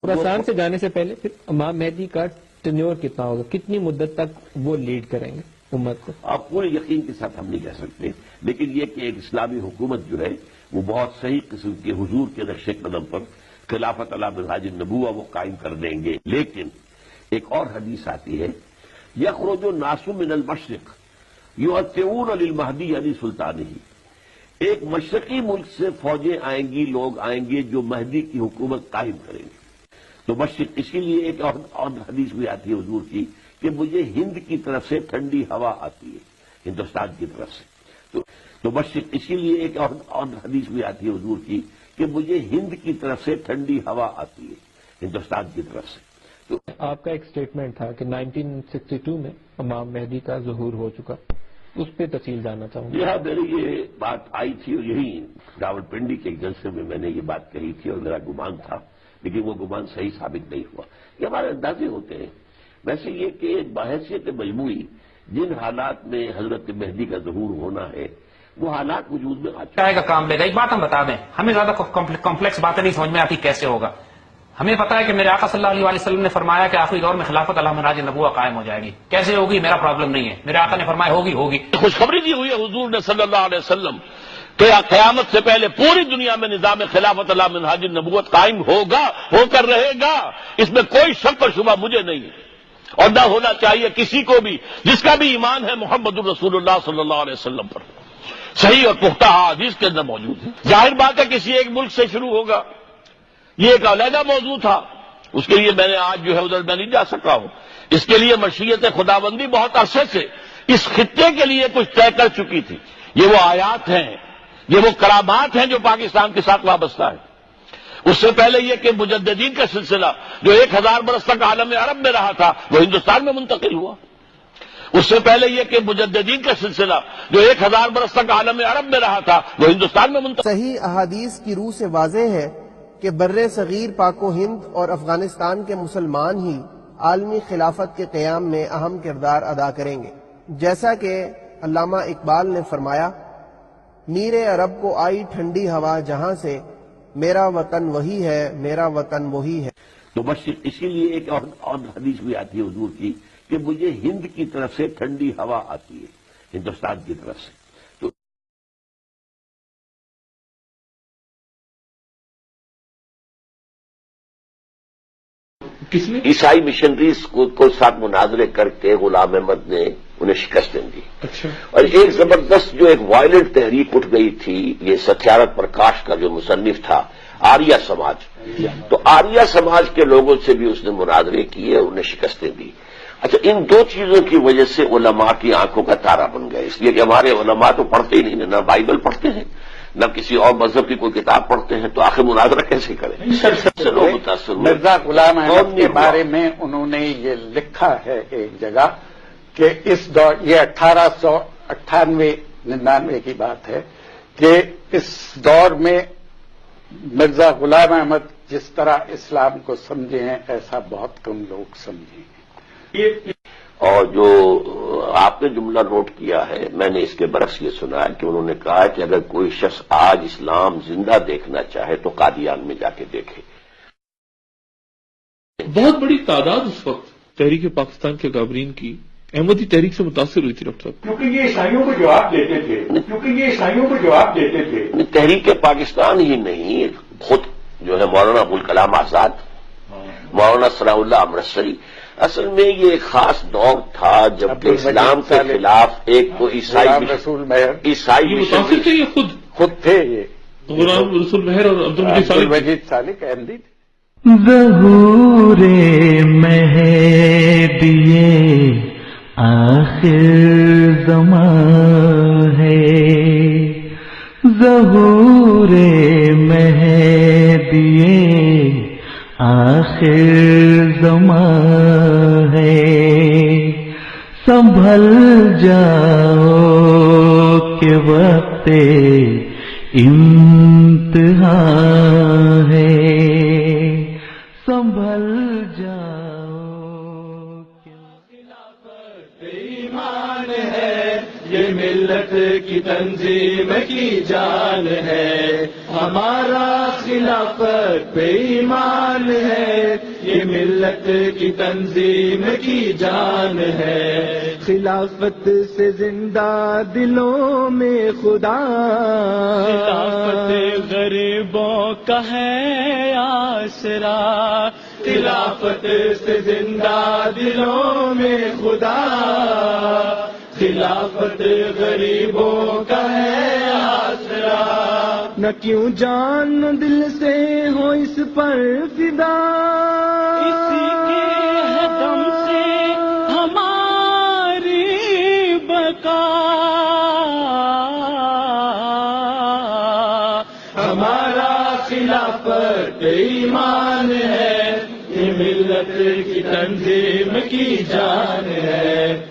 خراسان سے جانے سے پہلے پھر امام مہدی کا ٹینیور کتنا ہوگا، کتنی مدت تک وہ لیڈ کریں گے امت کو؟ آپ پورے یقین کے ساتھ ہم نہیں کہہ سکتے، لیکن یہ کہ ایک اسلامی حکومت جو ہے وہ بہت صحیح قسم کے حضور کے نقش قدم پر خلافت علی منہاج النبوہ وہ قائم کر دیں گے۔ لیکن ایک اور حدیث آتی ہے، یخرج الناس من المشرق یؤتون للمہدی یعنی سلطانہ، ایک مشرقی ملک سے فوجیں آئیں گی، لوگ آئیں گے جو مہدی کی حکومت قائم کریں گے۔ تو مشرق اسی لیے ایک اور حدیث بھی آتی ہے حضور کی کہ مجھے ہند کی طرف سے ٹھنڈی ہوا آتی ہے، ہندوستان کی طرف سے۔ تو مشرق اسی لیے ایک اور حدیث بھی آتی ہے حضور کی کہ مجھے ہند کی طرف سے ٹھنڈی ہوا آتی ہے، ہندوستان کی طرف سے۔ تو آپ کا ایک سٹیٹمنٹ تھا کہ 1962 میں امام مہدی کا ظہور ہو چکا، اس پہ تفصیل جاننا چاہوں گا۔ یہاں میری یہ بات آئی تھی اور یہی راولپنڈی کے ایک جلسے میں نے یہ بات کہی تھی اور میرا گمان تھا، لیکن وہ گمان صحیح ثابت نہیں ہوا۔ یہ ہمارے اندازے ہوتے ہیں۔ ویسے یہ کہ بحیثیت مجموعی جن حالات میں حضرت مہدی کا ظہور ہونا ہے وہ حالات وجود میں آ چکے کا کام لے گا۔ ایک بات ہم بتا دیں، ہمیں زیادہ کمپلیکس باتیں نہیں سمجھ میں آتی کیسے ہوگا۔ ہمیں پتا ہے کہ میرے آقا صلی اللہ علیہ وسلم نے فرمایا کہ آخری دور میں خلافت علی منہاج النبوہ قائم ہو جائے گی۔ کیسے ہوگی میرا پرابلم نہیں ہے، میرے آقا نے فرمایا ہوگی۔ خوشخبری دی ہوئی ہے حضور نے صلی اللہ علیہ وسلم کہ قیامت سے پہلے پوری دنیا میں نظام خلافت علی منہاج النبوت قائم ہوگا، ہو کر رہے گا، اس میں کوئی شک و شبہ مجھے نہیں ہے اور نہ ہونا چاہیے کسی کو بھی جس کا بھی ایمان ہے محمد الرسول اللہ صلی اللہ علیہ وسلم پر، صحیح اور پختہ حدیث کے اندر موجود ہے۔ ظاہر بات ہے کسی ایک ملک سے شروع ہوگا، یہ ایک علیحدہ موضوع تھا، اس کے لیے میں نے آج جو ہے ادھر میں نہیں جا سکا ہوں۔ اس کے لیے مشیت خداوندی بہت عرصے سے اس خطے کے لیے کچھ طے کر چکی تھی۔ یہ وہ آیات ہیں، یہ وہ کرامات ہیں جو پاکستان کے ساتھ وابستہ ہے۔ اس سے پہلے یہ کہ مجددین کا سلسلہ جو 1000 برس تک عالم عرب میں رہا تھا وہ ہندوستان میں منتقل ہوا۔ اس سے پہلے یہ کہ مجددین کا سلسلہ جو 1000 برس تک عالم عرب میں رہا تھا وہ ہندوستان میں منتقل۔ صحیح احادیث کی روح سے واضح ہے کہ بر صغیر پاک و ہند اور افغانستان کے مسلمان ہی عالمی خلافت کے قیام میں اہم کردار ادا کریں گے، جیسا کہ علامہ اقبال نے فرمایا، میر عرب کو آئی ٹھنڈی ہوا جہاں سے، میرا وطن وہی ہے، میرا وطن وہی ہے۔ تو مشرق اسی لیے ایک اور حدیث بھی آتی ہے حضور کی کہ مجھے ہند کی طرف سے ٹھنڈی ہوا آتی ہے، ہندوستان کی طرف سے۔ کس میں؟ عیسائی مشنریز کو ساتھ مناظرے کر کے غلام احمد نے انہیں شکست دی۔ اچھا۔ اور ایک زبردست جو ایک وائلنٹ تحریک اٹھ گئی تھی، یہ ستیارتھ پرکاش کا جو مصنف تھا، آریہ سماج، تو آریہ سماج کے لوگوں سے بھی اس نے مناظرے کیے، انہیں شکستیں دی۔ اچھا، ان دو چیزوں کی وجہ سے علماء کی آنکھوں کا تارا بن گئے، اس لیے کہ ہمارے علماء تو پڑھتے ہی نہیں، نہ بائبل پڑھتے ہیں نہ کسی اور مذہب کی کوئی کتاب پڑھتے ہیں، تو آخر مناظرہ کیسے کریں؟ لوگ متاثر ہوئے۔ مرزا غلام احمد کے بارے میں انہوں نے یہ لکھا ہے ایک جگہ کہ اس دور، یہ 1898-99 کی بات ہے، کہ اس دور میں مرزا غلام احمد جس طرح اسلام کو سمجھے ہیں ایسا بہت کم لوگ سمجھے ہیں۔ اور جو آپ نے جملہ نوٹ کیا ہے، میں نے اس کے برعکس یہ سنا ہے کہ انہوں نے کہا کہ اگر کوئی شخص آج اسلام زندہ دیکھنا چاہے تو قادیان میں جا کے دیکھے۔ بہت بڑی تعداد اس وقت تحریک پاکستان کے غابرین کی احمدی تحریک سے متاثر ہوئی تھی ڈاکٹر صاحب، کیونکہ یہ عیسائیوں کو جواب دیتے تھے۔ تحریک پاکستان ہی نہیں، خود جو ہے مولانا ابوالکلام آزاد، مولانا ثناء اللہ امرتسری، اصل میں یہ ایک خاص دور تھا جب کہ اسلام کے خلاف ایک تو عیسائی متاثر تھے، یہ خود تھے، یہ غلام رسول مہر اور عبدالمجید صالح احمدی تھے۔ ظہور مہدی آخر زمان ہے، ظہور مہدی آخر زمان ہے، سنبھل جاؤ کہ وقت امتحان ہے، سنبھل جاؤ۔ خلافت بے ایمان ہے، یہ ملت کی تنظیم کی جان ہے، ہمارا خلافت بے ایمان ہے، یہ ملت کی تنظیم کی جان ہے. خلافت سے زندہ دلوں میں خدا، خلافت غریبوں کا ہے آسرا. خلافت سے زندہ دلوں میں خدا، خلافت غریبوں کا ہے آسرا. نہ کیوں جان دل سے ہو اس پر فدا، اسی کے ہے دم سے ہماری بقا. ہمارا خلافت ایمان ہے، یہ ملت کی تنظیم کی جان ہے.